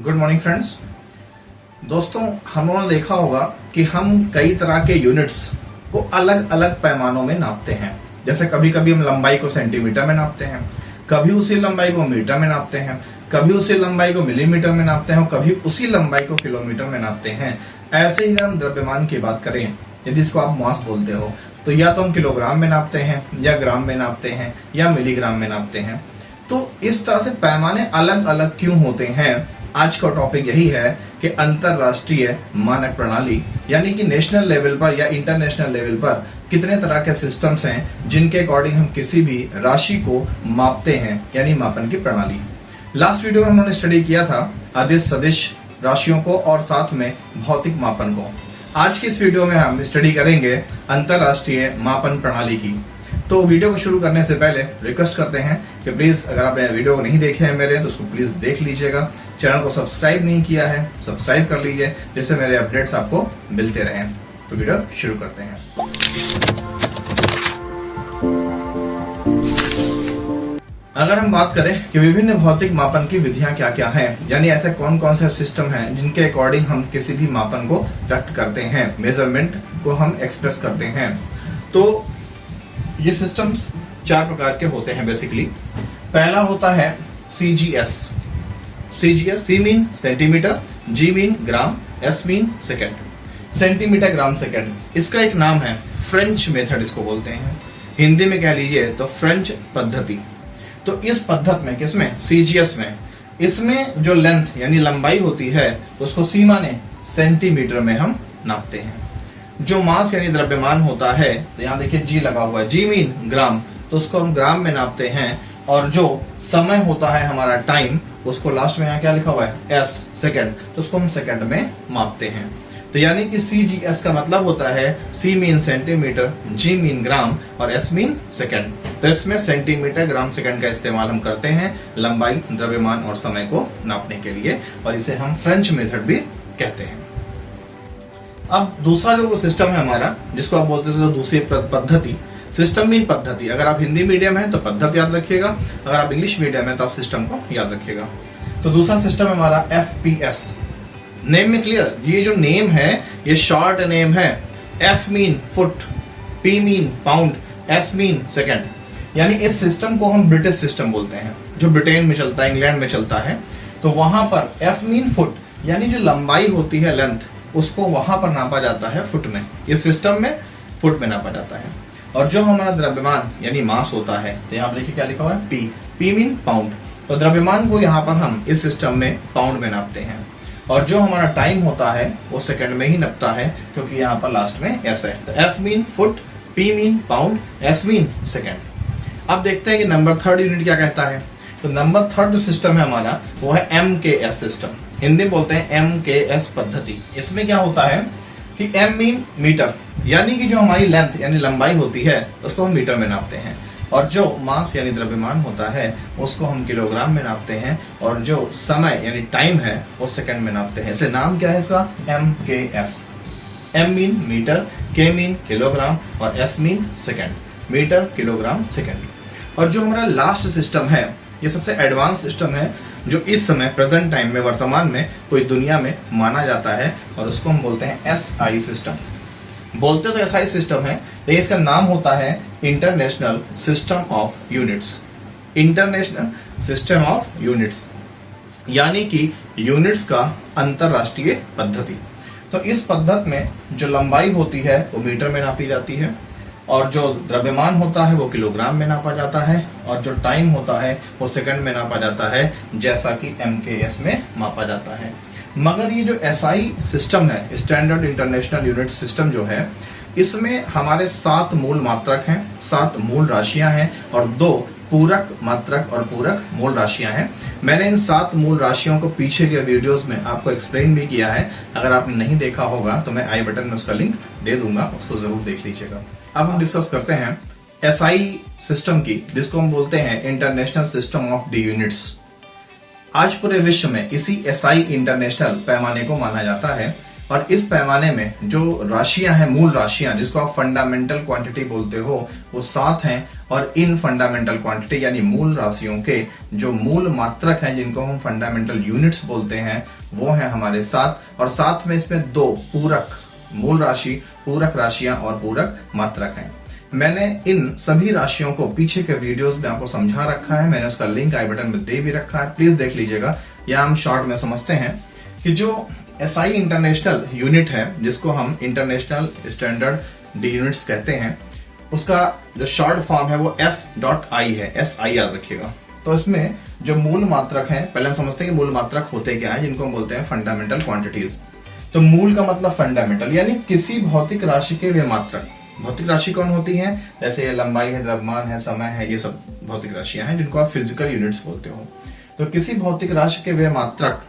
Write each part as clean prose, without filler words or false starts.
Good morning friends. दोस्तों, हम लोगों ने देखा होगा कि हम कई तरह के यूनिट्स को अलग अलग पैमानों में नापते हैं। जैसे कभी कभी हम लंबाई को सेंटीमीटर में नापते हैं, कभी उसी लंबाई को मीटर में नापते हैं, कभी उसी लंबाई को मिलीमीटर में नापते हैं और कभी उसी लंबाई को किलोमीटर में नापते हैं। ऐसे ही अगर हम द्रव्यमान की बात करें, यदि इसको आप मास बोलते हो, तो या तो हम किलोग्राम में नापते हैं या ग्राम में नापते हैं या मिलीग्राम में नापते हैं। तो इस तरह से पैमाने अलग अलग क्यों होते हैं? आज का टॉपिक यही है कि अंतरराष्ट्रीय मानक प्रणाली यानी कि नेशनल लेवल पर या इंटरनेशनल लेवल पर कितने तरह के सिस्टम्स हैं जिनके अकॉर्डिंग हम किसी भी राशि को मापते हैं, यानी मापन की प्रणाली। लास्ट वीडियो में हमने स्टडी किया था अदिश सदिश राशियों को और साथ में भौतिक मापन को। आज की इस वीडियो में हम स्टडी करेंगे अंतरराष्ट्रीय मापन प्रणाली की। तो वीडियो को शुरू करने से पहले रिक्वेस्ट करते हैं कि प्लीज़ अगर आपने वीडियो को नहीं देखे हैं मेरे, तो उसको प्लीज़ देख लीजिएगा। चैनल को सब्सक्राइब नहीं किया है, सब्सक्राइब कर लीजिए जिससे मेरे अपडेट्स आपको मिलते रहें। तो वीडियो शुरू करते हैं। अगर हम बात करें कि विभिन्न भौतिक मापन की विधियां क्या क्या हैं, यानी ऐसे कौन कौन से सिस्टम हैं जिनके अकॉर्डिंग हम किसी भी मापन को व्यक्त करते हैं, मेजरमेंट को हम एक्सप्रेस करते हैं, तो ये सिस्टम्स चार प्रकार के होते हैं बेसिकली। पहला होता है CGS। सी मीन सेंटीमीटर, G मीन ग्राम, S mean second. Centimetre gram second इसका एक नाम है, फ्रेंच मेथड इसको बोलते हैं। हिंदी में कह लीजिए तो फ्रेंच पद्धति। तो इस पद्धति में, किसमें? CGS में, इसमें जो लेंथ यानी लंबाई होती है उसको सी माने सेंटीमीटर में हम नापते हैं। जो मास यानी द्रव्यमान होता है, तो यहाँ देखिए G लगा हुआ है, G मीन ग्राम, तो उसको हम ग्राम में नापते हैं। और जो समय होता है हमारा टाइम, उसको लास्ट में यहाँ क्या लिखा हुआ है? S सेकेंड, तो उसको हम सेकेंड में मापते हैं। तो यानी कि CGS का मतलब होता है C mean centimetre, G mean gram और S मीन सेकेंड। तो इसमें सेंटीमीटर ग्राम सेकेंड का इस्तेमाल हम करते हैं लंबाई, द्रव्यमान और समय को नापने के लिए, और इसे हम फ्रेंच मेथड भी कहते हैं। अब दूसरा जो सिस्टम है हमारा, जिसको आप बोलते हैं दूसरी पद्धति, सिस्टम मीन पद्धति। अगर आप हिंदी मीडियम है तो पद्धति याद रखिएगा, अगर आप इंग्लिश मीडियम है तो आप सिस्टम को याद रखिएगा। तो दूसरा सिस्टम है हमारा FPS। नेम में क्लियर? ये जो नेम है ये शॉर्ट नेम है। F mean foot, P mean pound, S mean second. यानी इस सिस्टम को हम ब्रिटिश सिस्टम बोलते हैं, जो ब्रिटेन में चलता है, इंग्लैंड में चलता है। तो वहां पर F मीन फुट, यानी जो लंबाई होती है, लेंथ, उसको वहां पर नापा जाता है फुट में। इस सिस्टम में फुट में नापा जाता है। और जो हमारा द्रव्यमान यानी मास होता है, तो यहाँ देखिए क्या लिखा हुआ है? P mean pound. तो द्रव्यमान को यहाँ पर हम इस सिस्टम में पाउंड में नापते हैं। और जो हमारा टाइम होता है वो सेकंड में ही नपता है, क्योंकि यहाँ पर लास्ट में S है। तो F mean foot, P mean pound, S mean second. अब देखते हैं कि नंबर थर्ड यूनिट क्या कहता है। तो नंबर थर्ड जो सिस्टम है हमारा वो है MKS सिस्टम। हिंदी में बोलते हैं MKS पद्धति। इसमें क्या होता है कि M मीन मीटर, यानी कि जो हमारी लेंथ यानी लंबाई होती है उसको हम मीटर में नापते हैं। और जो मास यानी द्रव्यमान होता है उसको हम किलोग्राम में नापते हैं। और जो समय यानी टाइम है वो सेकंड में नापते हैं। इसलिए नाम क्या है इसका? MKS। M mean metre, K mean kilogram और S mean second. Metre, kilogram, second. और जो हमारा लास्ट सिस्टम है, ये सबसे एडवांस सिस्टम है जो इस समय प्रेजेंट टाइम में, वर्तमान में कोई दुनिया में माना जाता है, और उसको हम बोलते हैं SI सिस्टम। बोलते तो SI सिस्टम है, लेकिन इसका नाम होता है international system of units. International system of units यानी कि यूनिट्स का अंतरराष्ट्रीय पद्धति। तो इस पद्धति में जो लंबाई होती है वो मीटर में नापी जाती है, और जो द्रव्यमान होता है वो किलोग्राम में नापा जाता है, और जो टाइम होता है वो सेकंड में नापा जाता है, जैसा कि MKS में मापा जाता है। मगर ये जो SI सिस्टम है, स्टैंडर्ड इंटरनेशनल यूनिट सिस्टम जो है, इसमें हमारे 7 मूल मात्रक हैं, 7 मूल राशियां हैं और 2 पूरक मात्रक और पूरक मूल राशियां हैं। मैंने इन 7 मूल राशियों को पीछे के वीडियोस में आपको एक्सप्लेन भी किया है। अगर आपने नहीं देखा होगा तो मैं आई बटन में उसका लिंक दे दूंगा, उसको जरूर देख लीजिएगा। अब हम डिस्कस करते हैं SI सिस्टम की, जिसको हम बोलते हैं international system of D units. आज पूरे विश्व में इसी SI इंटरनेशनल पैमाने को माना जाता है, और इस पैमाने में जो राशियां हैं, मूल राशियां, जिसको आप फंडामेंटल क्वांटिटी बोलते हो, वो 7 हैं। और इन फंडामेंटल क्वांटिटी यानी मूल राशियों के जो मूल मात्रक हैं जिनको हम फंडामेंटल यूनिट्स बोलते हैं वो है हमारे 7, और साथ में इसमें 2 पूरक मूल राशि, पूरक राशियां और पूरक मात्रक हैं। मैंने इन सभी राशियों को पीछे के वीडियोस में आपको समझा रखा है, मैंने उसका लिंक आई बटन में दे भी रखा है, प्लीज देख लीजिएगा। या हम शॉर्ट में समझते हैं कि जो एसआई इंटरनेशनल यूनिट है जिसको हम इंटरनेशनल स्टैंडर्ड डी यूनिट्स कहते हैं, उसका जो शॉर्ट फॉर्म है वो S.I है, SI याद रखिएगा। तो इसमें जो मूल मात्रक है, पहले हम समझते हैं कि मूल मात्रक होते क्या है, जिनको हम बोलते हैं फंडामेंटल क्वांटिटीज। तो मूल का मतलब फंडामेंटल यानी किसी भौतिक राशि के वे मात्रक। भौतिक राशि कौन होती है? जैसे लंबाई है, द्रव्यमान है, समय है, ये सब भौतिक राशियां हैं जिनको आप फिजिकल यूनिट्स बोलते हो। तो किसी भौतिक राशि के वे मात्रक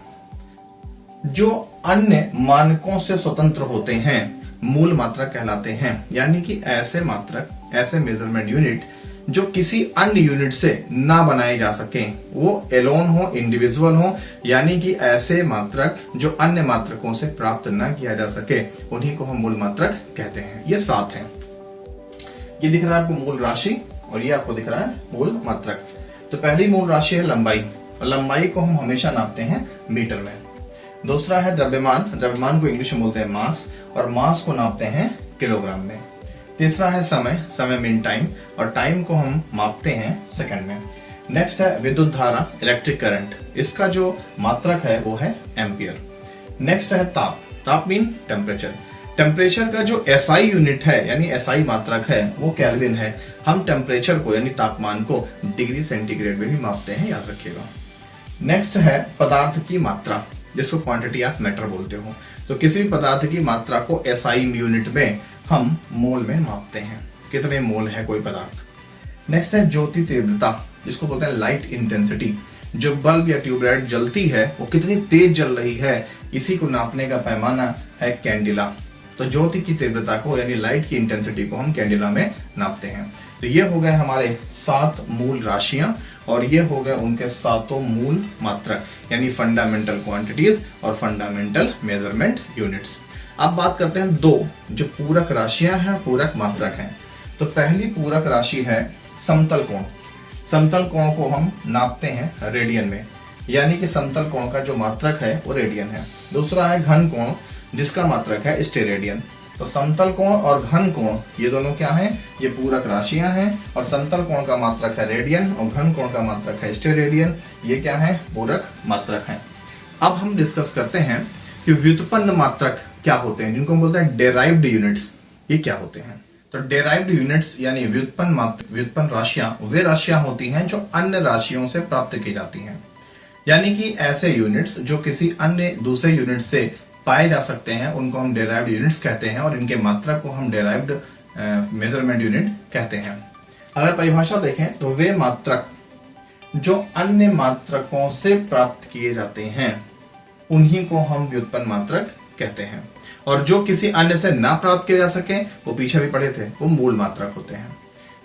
जो अन्य मानकों से स्वतंत्र होते हैं मूल मात्रक कहलाते हैं। यानी कि ऐसे मात्रक, ऐसे मेजरमेंट यूनिट जो किसी अन्य यूनिट से ना बनाए जा सके, वो एलोन हो, इंडिविजुअल हो, यानी कि ऐसे मात्रक जो अन्य मात्रकों से प्राप्त ना किया जा सके, उन्हीं को हम मूल मात्रक कहते हैं। ये 7 हैं। ये दिख रहा है आपको मूल राशि और ये आपको दिख रहा है मूल मात्रक। तो पहली मूल राशि है लंबाई, और लंबाई को हम हमेशा नापते हैं मीटर में। दूसरा है द्रव्यमान, द्रव्यमान को इंग्लिश में बोलते हैं मास, और मास को नापते हैं किलोग्राम में। तीसरा है समय, समय मीन टाइम, और टाइम को हम मापते हैं सेकंड में। नेक्स्ट है विद्युत धारा, इलेक्ट्रिक करंट, इसका जो मात्रक है वो है एम्पियर। नेक्स्ट है ताप, ताप मीन टेम्परेचर। टेम्परेचर का जो एसआई यूनिट है यानी एसआई मात्रक है वो केल्विन है। हम टेम्परेचर को यानी तापमान को डिग्री सेंटीग्रेड में भी मापते हैं, याद रखिएगा। नेक्स्ट है पदार्थ की मात्रा, जिसको क्वांटिटी ऑफ मैटर बोलते हो। तो किसी भी पदार्थ की मात्रा को एसआई यूनिट में हम मोल में मापते हैं, कितने मोल है कोई पदार्थ। नेक्स्ट है ज्योति तीव्रता, जिसको बोलते हैं लाइट इंटेंसिटी। जो बल्ब या ट्यूबलाइट जलती है वो कितनी तेज जल रही है, इसी को नापने का पैमाना है कैंडिला। तो ज्योति की तीव्रता को यानी लाइट की इंटेंसिटी को हम कैंडिला में नापते हैं। तो ये हो गए हमारे 7 मूल राशियां, और ये हो गए उनके 7 मूल मात्रक यानी फंडामेंटल क्वांटिटीज और फंडामेंटल मेजरमेंट यूनिट्स। अब बात करते हैं 2 जो पूरक राशियां हैं, पूरक मात्रक हैं। तो पहली पूरक राशि है समतल कोण। समतल कोण को हम नापते हैं रेडियन में, यानी कि समतल कोण का जो मात्रक है वो रेडियन है। दूसरा है घन कोण, जिसका मात्रक है स्टेरेडियन। तो समतल कोण और घन कोण ये दोनों क्या हैं? ये पूरक राशियां हैं, और समतल कोण का मात्रक है रेडियन और घन कोण का मात्रक है स्टेरेडियन। ये क्या है? पूरक मात्रक हैं। अब हम डिस्कस करते हैं कि व्युत्पन्न मात्रक क्या होते हैं, जिनको हम बोलते हैं डेराइव्ड यूनिट्स। ये क्या होते हैं? तो डेराइव्ड यूनिट्स यानी व्युत्पन्न राशियां वे राशियां होती हैं जो अन्य राशियों से प्राप्त की जाती हैं। यानी कि ऐसे यूनिट्स जो किसी अन्य दूसरे यूनिट से पाए जा सकते हैं उनको हम डेराइव्ड यूनिट्स कहते हैं, और इनके मात्रक को हम डेराइव्ड मेजरमेंट यूनिट कहते हैं। अगर परिभाषा देखें तो वे मात्रक जो अन्य मात्रकों से प्राप्त किए जाते हैं उन्हीं को हम व्युत्पन्न मात्रक कहते हैं, और जो किसी अन्य से ना प्राप्त किए जा सके, वो पीछे भी पढ़े थे, वो मूल मात्रक होते हैं।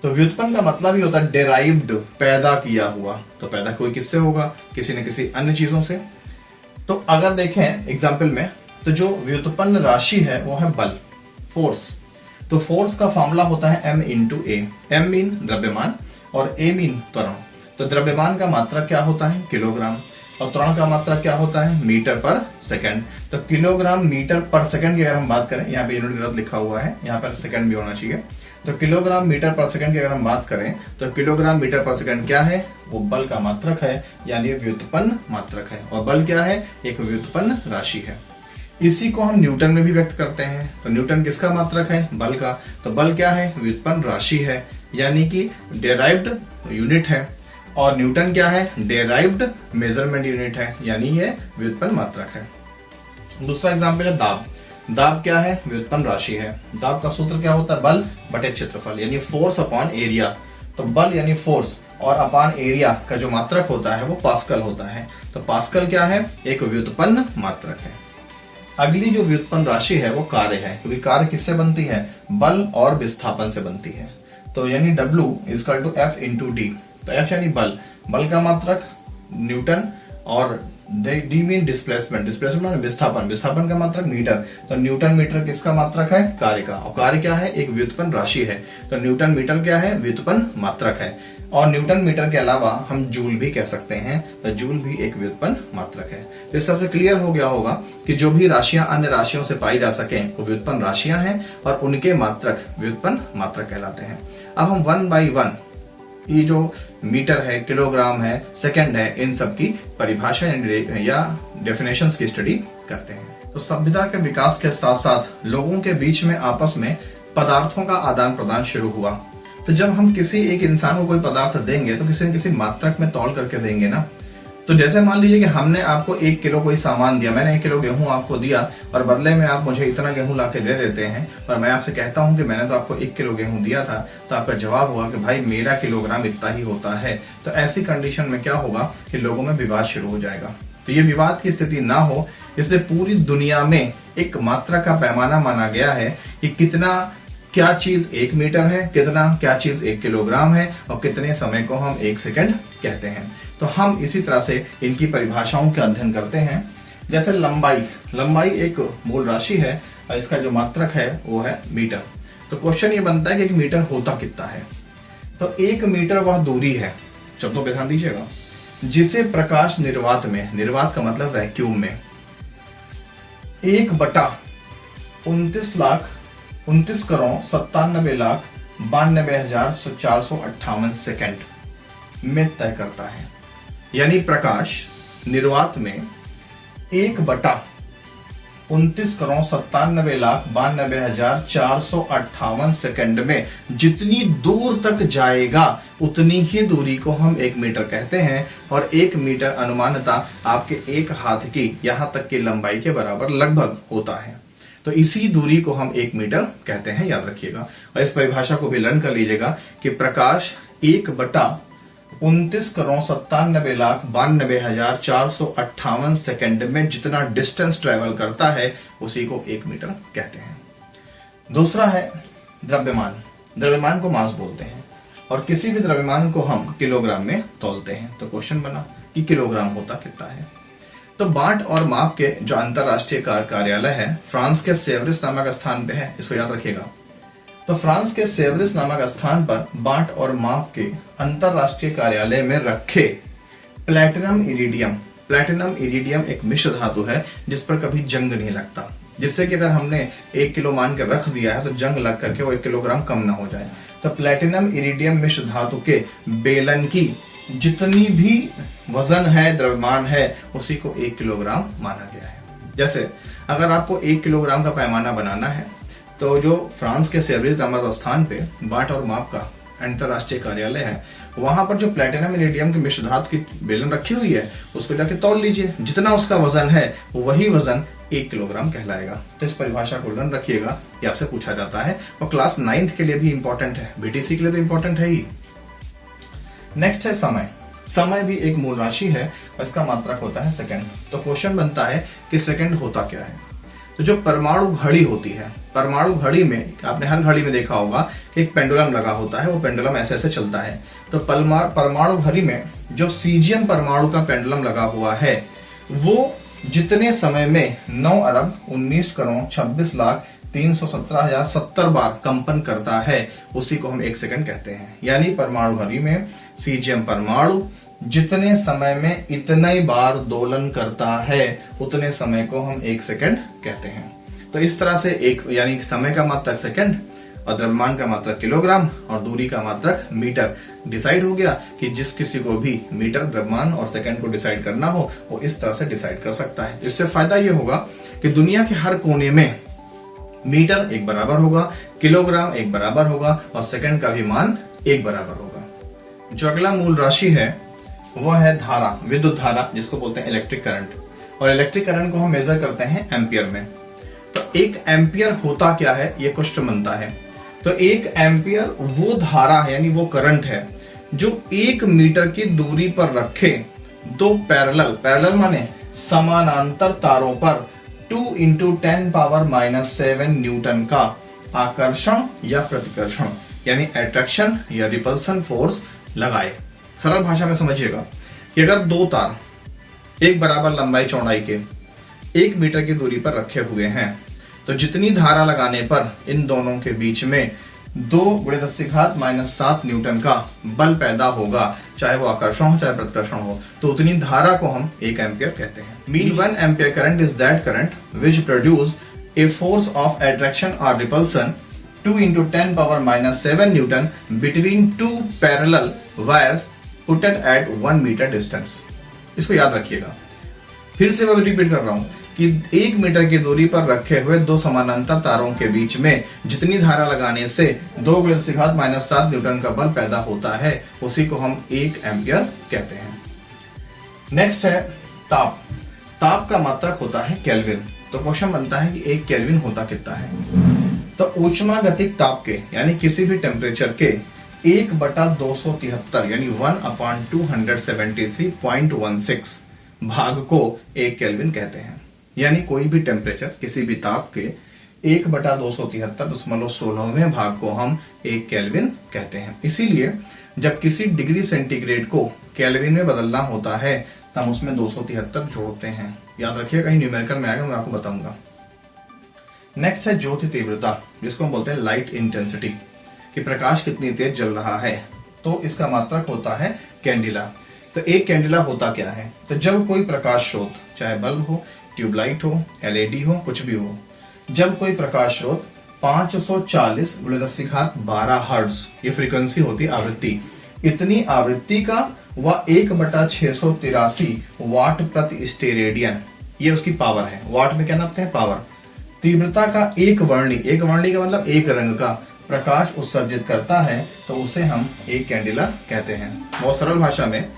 तो व्युत्पन्न का मतलब ही होता है डेराइव्ड, पैदा किया हुआ। तो पैदा कोई किससे होगा? किसी न किसी अन्य चीजों से। तो अगर देखें एग्जाम्पल में, तो जो व्युत्पन्न राशि है वो है बल, फोर्स। तो फोर्स का फॉर्मूला होता है m × a। m मीन द्रव्यमान और a मीन त्वरण। तो द्रव्यमान का मात्रक क्या होता है? किलोग्राम, और त्वरण का मात्रक क्या होता है? मीटर पर सेकंड। तो किलोग्राम मीटर पर सेकंड की अगर हम बात करें, यहाँ पे यूनिट गलत लिखा हुआ है, यहाँ पर सेकंड भी होना चाहिए। तो किलोग्राम मीटर पर सेकंड की अगर हम बात करें तो किलोग्राम मीटर पर सेकंड क्या है? वो बल का मात्रक है, यानी व्युत्पन्न मात्रक है। और बल क्या है? एक व्युत्पन्न राशि है। इसी को हम न्यूटन में भी व्यक्त करते हैं। तो न्यूटन किसका मात्रक है? बल का। तो बल क्या है? व्युत्पन्न राशि है, यानी कि डेराइव्ड यूनिट है। और न्यूटन क्या है? डेराइव्ड मेजरमेंट यूनिट है, यानी ये व्युत्पन्न मात्रक है। दूसरा एग्जाम्पल है दाब। दाब क्या है? व्युत्पन्न राशि है। दाब का सूत्र क्या होता है? बल बटे क्षेत्रफल, यानी फोर्स अपॉन एरिया। तो बल यानी फोर्स और अपॉन एरिया का जो मात्रक होता है वो पास्कल होता है। तो पास्कल क्या है? एक व्युत्पन्न मात्रक है। अगली जो व्युत्पन्न राशि है वो कार्य है, क्योंकि कार्य किससे बनती है? बल और विस्थापन से बनती है। तो यानी W = F × D। तो F यानी बल, बल का मात्रक न्यूटन और डी मीन डिस्प्लेसमेंट, डिस्प्लेसमेंट माने विस्थापन, विस्थापन का मात्रक मीटर, तो न्यूटन मीटर किसका मात्रक है? कार्य का। और कार्य क्या है? एक व्युत्पन्न राशि है, तो न्यूटन मीटर क्या है? व्युत्पन्न मात्रक है। और न्यूटन मीटर के अलावा हम जूल भी कह सकते हैं, तो जूल भी एक व्युत्पन्न मात्रक है। इस तरह से क्लियर हो गया होगा कि जो भी राशियां अन्य राशियों से पाई जा सकें वो व्युत्पन्न राशियां हैं और उनके मात्रक व्युत्पन्न मात्रक कहलाते हैं। अब हम 1 by 1 ये जो मीटर है, किलोग्राम है, सेकंड है, इन सब की परिभाषा या डेफिनेशंस की स्टडी करते हैं। तो सभ्यता के विकास के साथ साथ लोगों के बीच में आपस में पदार्थों का आदान प्रदान शुरू हुआ। तो जब हम किसी एक इंसान को कोई पदार्थ देंगे तो किसी न किसी मात्रक में तौल करके देंगे ना। तो जैसे मान लीजिए कि हमने आपको 1 किलो कोई सामान दिया, मैंने 1 किलो गेहूं आपको दिया और बदले में आप मुझे इतना गेहूं लाके दे देते हैं और मैं आपसे कहता हूं कि मैंने तो आपको 1 किलो गेहूं दिया था, तो आपका जवाब होगा कि भाई मेरा किलोग्राम इतना ही होता है। तो ऐसी कंडीशन में क्या होगा कि लोगों में विवाद शुरू हो जाएगा। तो ये विवाद की स्थिति ना हो इसलिए पूरी दुनिया में एक मात्रा का पैमाना माना गया है कि कितना क्या चीज 1 मीटर है, कितना क्या चीज 1 किलोग्राम है और कितने समय को हम 1 सेकंड कहते हैं। तो हम इसी तरह से इनकी परिभाषाओं का अध्ययन करते हैं। जैसे लंबाई, लंबाई एक मूल राशि है और इसका जो मात्रक है वो है मीटर। तो क्वेश्चन ये बनता है कि 1 मीटर होता कितना है? तो 1 मीटर वह दूरी है, शब्दों पे ध्यान दीजिएगा, जिसे प्रकाश निर्वात में, निर्वात का मतलब वैक्यूम में 1/29,97,92,458 सेकेंड में तय करता है। यानी प्रकाश निर्वात में 1/29,97,92,458 सेकेंड में जितनी दूर तक जाएगा उतनी ही दूरी को हम 1 मीटर कहते हैं। और 1 मीटर अनुमानतः आपके एक हाथ की यहां तक की लंबाई के बराबर लगभग होता है। तो इसी दूरी को हम 1 मीटर कहते हैं, याद रखिएगा। और इस परिभाषा को भी लर्न कर लीजिएगा कि प्रकाश 1/29,97,92,458 सेकेंड में जितना डिस्टेंस ट्रेवल करता है उसी को 1 मीटर कहते हैं। दूसरा है द्रव्यमान। द्रव्यमान को मास बोलते हैं और किसी भी द्रव्यमान को हम किलोग्राम में तौलते हैं। तो क्वेश्चन बना कि किलोग्राम होता कितना है? तो बाट और माप के जो अंतरराष्ट्रीय कार्यालय है फ्रांस के सेवरिस नामक स्थान पे है, इसको याद रखिएगा। तो फ्रांस के सेवरिस नामक स्थान पर बाट और माप के अंतरराष्ट्रीय कार्यालय में रखे प्लैटिनम इरिडियम, प्लैटिनम इरिडियम एक मिश्र धातु है जिस पर कभी जंग नहीं लगता, जिससे कि अगर हमने 1 किलो मान के रख दिया है तो जंग लग करके वो 1 किलोग्राम कम ना हो जाए। तो प्लैटिनम इरिडियम मिश्र धातु के बेलन की जितनी भी वजन है, द्रव्यमान है, उसी को 1 किलोग्राम माना गया है। जैसे अगर आपको 1 किलोग्राम का पैमाना बनाना है तो जो फ्रांस के सेवरिस नामक स्थान पे बाट और माप का अंतरराष्ट्रीय कार्यालय है वहां पर जो प्लैटिनम इरिडियम के मिश्र धातु की बेलन रखी हुई है उसको जाके तौल लीजिए, जितना उसका वजन है वही वजन 1 किलोग्राम कहलाएगा। तो इस परिभाषा को लर्न रखिएगा, ये आपसे पूछा जाता है और क्लास 9th के लिए भी इंपॉर्टेंट है, बीटीसी के लिए तो इंपॉर्टेंट है ही। नेक्स्ट है समय। समय भी एक मूल राशि है और इसका मात्रक होता है सेकंड। तो क्वेश्चन बनता है कि सेकंड होता क्या है? तो जो परमाणु घड़ी होती है, परमाणु घड़ी में आपने हर घड़ी में देखा होगा कि एक पेंडुलम लगा होता है, वो पेंडुलम ऐसे ऐसे चलता है। तो परमाणु घड़ी में जो सीजियम परमाणु का पेंडुलम लगा हुआ है वो जितने समय में 9,19,26,317,070 बार कंपन करता है उसी को हम 1 सेकंड कहते हैं। यानी परमाणु घड़ी में सीजियम परमाणु जितने समय में इतने बार दोलन करता है उतने समय को हम 1 सेकंड कहते हैं। तो इस तरह से एक यानी समय का मात्रक सेकंड और द्रव्यमान का मात्रक किलोग्राम और दूरी का मात्रक मीटर डिसाइड हो गया कि जिस किसी को भी मीटर, द्रव्यमान और सेकंड को डिसाइड करना हो वो इस तरह से डिसाइड कर सकता है। इससे फायदा ये होगा कि दुनिया के हर कोने में मीटर एक बराबर होगा, किलोग्राम एक बराबर होगा और सेकंड का भी मान एक बराबर होगा। जो अगला मूल राशि है वह है धारा, विद्युत धारा जिसको बोलते हैं इलेक्ट्रिक करंट। और इलेक्ट्रिक करंट को हम मेजर करते हैं एम्पियर में। तो 1 एम्पियर होता क्या है ये क्वेश्चन बनता है। तो 1 एम्पियर वो धारा है यानी वो करंट है जो 1 मीटर की दूरी पर रखे 2 पैरेलल माने समानांतर तारों पर 2 × 10⁻⁷ न्यूटन का आकर्षण या प्रतिकर्षण यानी अट्रैक्शन या रिपल्सन फोर्स लगाए। सरल भाषा में समझिएगा कि अगर 2 तार एक बराबर लंबाई चौड़ाई के 1 मीटर की दूरी पर रखे हुए हैं, तो जितनी धारा लगाने पर इन दोनों के बीच में 2 × 10⁻⁷ न्यूटन का बल पैदा होगा, चाहे वो आकर्षण हो चाहे प्रतिकर्षण हो, तो उतनी धारा को हम 1 एम्पियर कहते हैं। Mean 1 ampere current is that current which produce a force of attraction और repulsion 2 × 10⁻⁷ newton between 2 parallel wires putted at 1 metre distance. इसको याद रखिएगा, फिर से मैं रिपीट कर रहा हूं कि 1 मीटर की दूरी पर रखे हुए 2 समानांतर तारों के बीच में जितनी धारा लगाने से 2 × 10⁻⁷ न्यूटन का बल पैदा होता है, उसी को हम 1 एम्पियर कहते हैं। नेक्स्ट है ताप। ताप का मात्रक होता है केल्विन। तो क्वेश्चन बनता है कि 1 केल्विन होता कितना है। तो ऊष्मागतिक ताप के यानी किसी भी टेम्परेचर के 1/273 यानी 1/273.16 भाग को 1 केल्विन कहते हैं। यानी कोई भी टेम्परेचर किसी भी ताप के 1/273.16वें भाग को हम 1 केल्विन कहते हैं। इसीलिए जब किसी डिग्री सेंटीग्रेड को केल्विन में बदलना होता है तब उसमें 273 जोड़ते हैं। याद रखिए, कहीं न्यूमेरिकल में आएगा, मैं आपको बताऊंगा। नेक्स्ट है ज्योति तीव्रता, जिसको हम बोलते हैं लाइट इंटेंसिटी, कि प्रकाश कितनी तेज जल रहा है। तो इसका मात्रक होता है कैंडिला। तो 1 कैंडिला होता क्या है। तो जब कोई प्रकाश स्रोत, चाहे बल्ब हो, ट्यूबलाइट हो, एलईडी हो, कुछ भी हो, जब कोई प्रकाश स्रोत 540 × 10⁻12 हर्ट्ज, ये फ्रीक्वेंसी होती है, आवृत्ति, इतनी आवृत्ति का व 1/683 वाट प्रति स्टेरेडियन, ये उसकी पावर है। वाट में क्या नापते हैं, पावर। तीव्रता का एक वर्णी का मतलब एक रंग का प्रकाश उत्सर्जित करता है, तो उसे हम 1 कैंडिला कहते हैं। बहुत सरल भाषा में,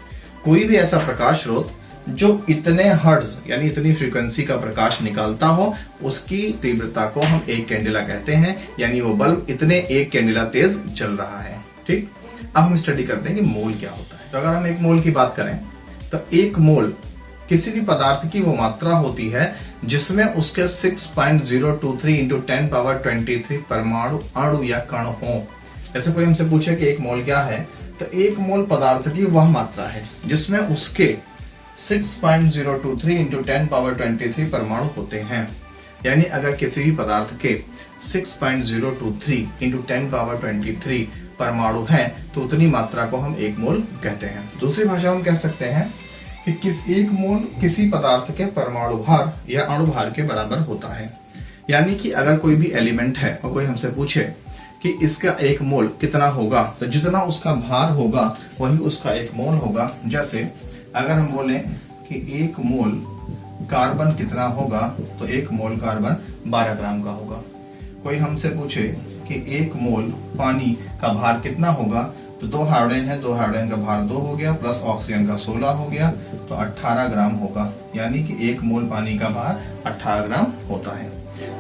कोई भी ऐसा प्रकाश स्रोत जो इतने हर्ट्ज यानी इतनी फ्रीक्वेंसी का प्रकाश निकालता हो, उसकी तीव्रता को हम 1 कैंडिला कहते हैं। यानी वो बल्ब इतने 1 कैंडिला तेज जल रहा है। ठीक, अब हम स्टडी करते हैं कि मोल क्या होता है। तो अगर हम 1 मोल की बात करें तो 1 मोल किसी भी पदार्थ की वो मात्रा होती है जिसमें उसके 6.023 × 10⁻23 परमाणु, अणु या कण हो। जैसे कोई हमसे पूछे कि 1 मोल क्या है, तो 1 मोल पदार्थ की वह मात्रा है जिसमें उसके 6.023 × 10⁻23 परमाणु होते हैं। यानी अगर किसी भी पदार्थ के 6.023 × 10⁻23 परमाणु हैं, तो उतनी मात्रा को हम 1 मोल कहते हैं। दूसरी भाषा में हम कह सकते हैं कि 1 मोल किसी पदार्थ के परमाणु भार या अणु भार के बराबर होता है। यानी कि अगर कोई भी एलिमेंट है और कोई हमसे पूछे कि इसका 1 मोल कितना होगा, तो जितना उसका भार होगा वही उसका 1 मोल होगा। जैसे अगर हम बोलें कि 1 मोल कार्बन कितना होगा, तो 1 मोल कार्बन 12 ग्राम का होगा। कोई हमसे पूछे कि 1 मोल पानी का भार कितना होगा, तो 2 हाइड्रोजन है, 2 हाइड्रोजन का भार 2 हो गया, प्लस ऑक्सीजन का 16 हो गया, तो 18 ग्राम होगा। यानी कि 1 मोल पानी का भार 18 ग्राम होता है।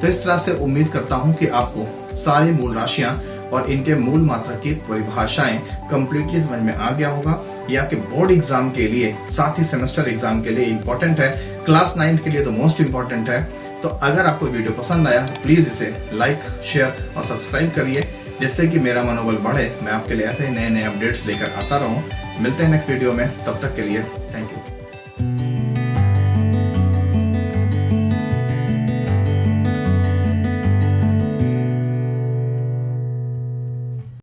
तो इस तरह से उम्मीद करता हूं कि आपको सारी मूल राशियां और इनके मूल मात्रा की परिभाषाएं कंप्लीटली समझ में आ गया होगा। ये आपके बोर्ड एग्जाम के लिए, साथ ही सेमेस्टर एग्जाम के लिए इंपॉर्टेंट है। क्लास 9th के लिए तो मोस्ट इंपॉर्टेंट है। तो अगर आपको वीडियो पसंद आया तो प्लीज इसे लाइक, शेयर और सब्सक्राइब करिए, जिससे कि मेरा मनोबल बढ़े, मैं आपके लिए ऐसे ही नए अपडेट्स लेकर आता रहूं। मिलते हैं नेक्स्ट वीडियो में, तब तक के लिए थैंक यू।